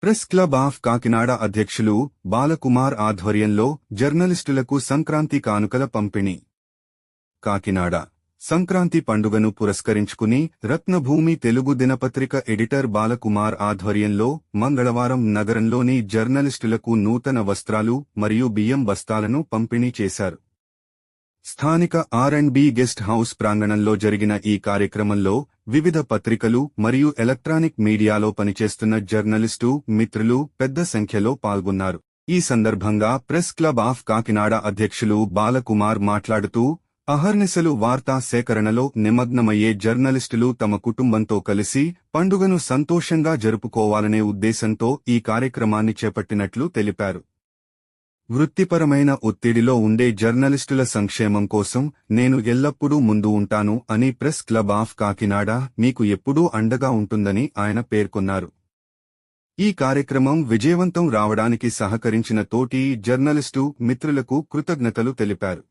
Press club of Kakinada అధ్యక్షులు బాలకుమార్ ఆధ్వర్యంలో జర్నలిస్టులకు సంక్రాంతి కానుకల పంపిణీ. కాకినాడ సంక్రాంతి పండుగను పురస్కరించుకుని రత్నభూమి తెలుగు దినపత్రిక ఎడిటర్ బాలకుమార్ ఆధ్వర్యంలో మంగళవారం నగరంలోని జర్నలిస్టులకు నూతన వస్త్రాలు మరియు బియ్యం బస్తాలను పంపిణీ చేశారు. స్థానిక ఆర్&బి గెస్ట్ హౌస్ ప్రాంగణంలో జరిగిన ఈ కార్యక్రమంలో వివిధ పత్రికలు మరియు ఎలక్ట్రానిక్ మీడియాలో పనిచేస్తున్న జర్నలిస్టు మిత్రులు పెద్ద సంఖ్యలో పాల్గొన్నారు. ఈ సందర్భంగా ప్రెస్ క్లబ్ ఆఫ్ కాకినాడ అధ్యక్షులు బాలకుమార్ మాట్లాడుతూ, అహర్నిశలు వార్తా సేకరణలో నిమగ్నమయ్యే జర్నలిస్టులు తమ కుటుంబంతో కలిసి పండుగను సంతోషంగా జరుపుకోవాలనే ఉద్దేశంతో ఈ కార్యక్రమాన్ని చేపట్టినట్లు తెలిపారు. వృత్తిపరమైన ఒత్తిడిలో ఉండే జర్నలిస్టుల సంక్షేమం కోసం నేను ఎల్లప్పుడూ ముందు ఉంటాను అని ప్రెస్ క్లబ్ ఆఫ్ కాకినాడ మీకు ఎప్పుడూ అండగా ఉంటుందని ఆయన పేర్కొన్నారు. ఈ కార్యక్రమం విజయవంతం రావడానికి సహకరించిన తోటి జర్నలిస్టు మిత్రులకు కృతజ్ఞతలు తెలిపారు.